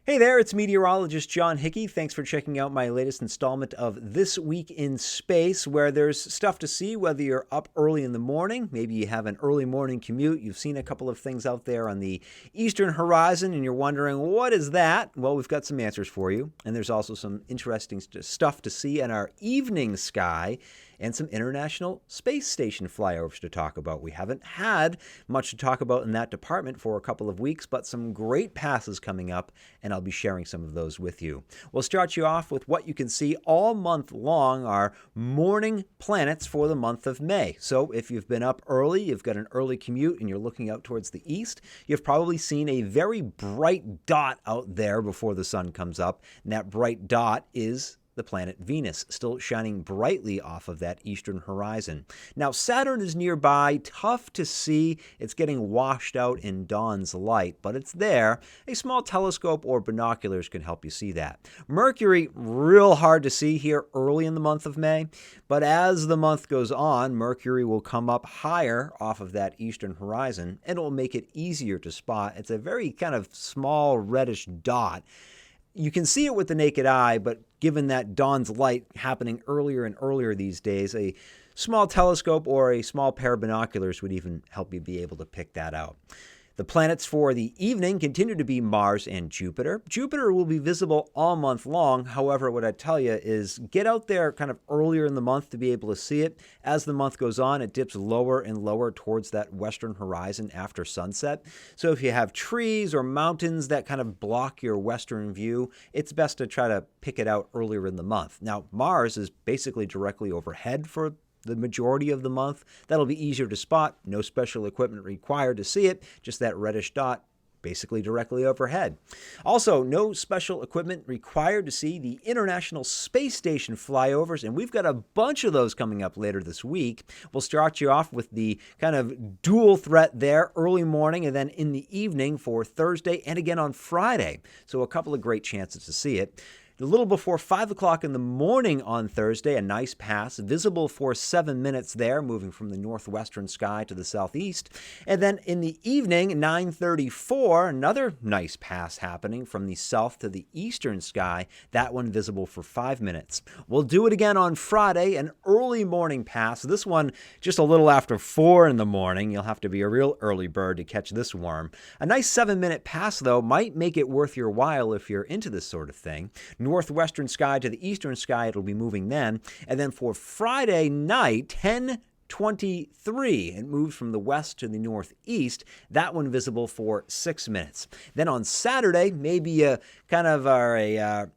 Hey there, it's meteorologist John Hickey. Thanks for checking out my latest installment of This Week in Space, where there's stuff to see whether you're up early in the morning, maybe you have an early morning commute, you've seen a couple of things out there on the eastern horizon, and you're wondering, what is that? Well, we've got some answers for you, and there's also some interesting stuff to see in our evening sky, and some International Space Station flyovers to talk about. We haven't had much to talk about in that department for a couple of weeks, but some great passes coming up, and I'll be sharing some of those with you. We'll start you off with what you can see all month long are morning planets for the month of May. So if you've been up early, you've got an early commute, and you're looking out towards the east, you've probably seen a very bright dot out there before the sun comes up, and that bright dot is the planet Venus, still shining brightly off of that eastern horizon. Now, Saturn is nearby, tough to see. It's getting washed out in dawn's light, but it's there. A small telescope or binoculars can help you see that. Mercury, real hard to see here early in the month of May, but as the month goes on, Mercury will come up higher off of that eastern horizon, and it will make it easier to spot. It's a very kind of small reddish dot. You can see it with the naked eye, but given that dawn's light happening earlier and earlier these days, a small telescope or a small pair of binoculars would even help you be able to pick that out. The planets for the evening continue to be Mars and Jupiter. Jupiter will be visible all month long. However, what I tell you is get out there kind of earlier in the month to be able to see it. As the month goes on, it dips lower and lower towards that western horizon after sunset. So if you have trees or mountains that kind of block your western view, it's best to try to pick it out earlier in the month. Now, Mars is basically directly overhead for the majority of the month. That'll be easier to spot. No special equipment required to see it, just that reddish dot basically directly overhead. Also, no special equipment required to see the International Space Station flyovers, and we've got a bunch of those coming up later this week. We'll start you off with the kind of dual threat there, early morning and then in the evening for Thursday and again on Friday. So a couple of great chances to see it. A little before 5 o'clock in the morning on Thursday, a nice pass, visible for 7 minutes there, moving from the northwestern sky to the southeast. And then in the evening, 9:34, another nice pass happening from the south to the eastern sky, that one visible for 5 minutes. We'll do it again on Friday, an early morning pass. This one just a little after 4 in the morning. You'll have to be a real early bird to catch this worm. A nice 7-minute pass, though, might make it worth your while if you're into this sort of thing. Northwestern sky to the eastern sky, it'll be moving then. And then for Friday night, 10:23, it moves from the west to the northeast. That one visible for 6 minutes. Then on Saturday, maybe you kind of are a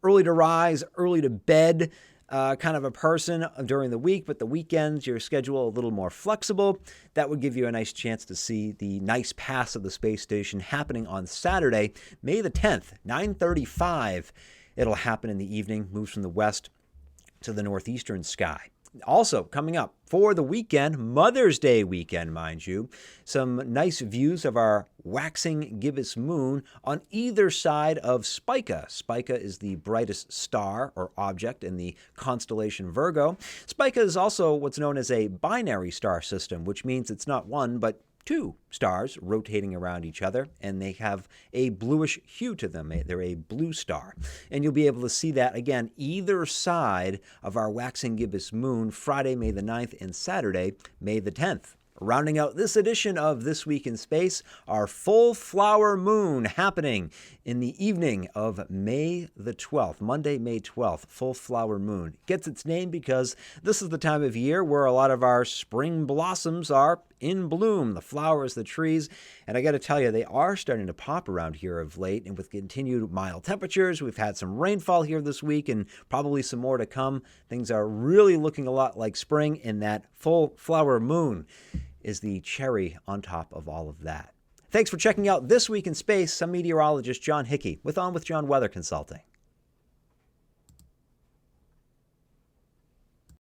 early to rise, early to bed kind of a person during the week, but the weekends, your schedule a little more flexible. That would give you a nice chance to see the nice pass of the space station happening on Saturday, May the 10th, 9:35. It'll happen in the evening, moves from the west to the northeastern sky. Also, coming up for the weekend, Mother's Day weekend, mind you, some nice views of our waxing gibbous moon on either side of Spica. Spica is the brightest star or object in the constellation Virgo. Spica is also what's known as a binary star system, which means it's not one, but two stars rotating around each other, and they have a bluish hue to them. They're a blue star. And you'll be able to see that, again, either side of our waxing gibbous moon, Friday, May the 9th, and Saturday, May the 10th. Rounding out this edition of This Week in Space, our full flower moon happening in the evening of May the 12th, Monday, May 12th, full flower moon. It gets its name because this is the time of year where a lot of our spring blossoms are in bloom, the flowers, the trees, and I got to tell you, they are starting to pop around here of late, and with continued mild temperatures, we've had some rainfall here this week and probably some more to come. Things are really looking a lot like spring, and that full flower moon is the cherry on top of all of that. Thanks for checking out This Week in Space. I'm meteorologist John Hickey with On with John Weather Consulting.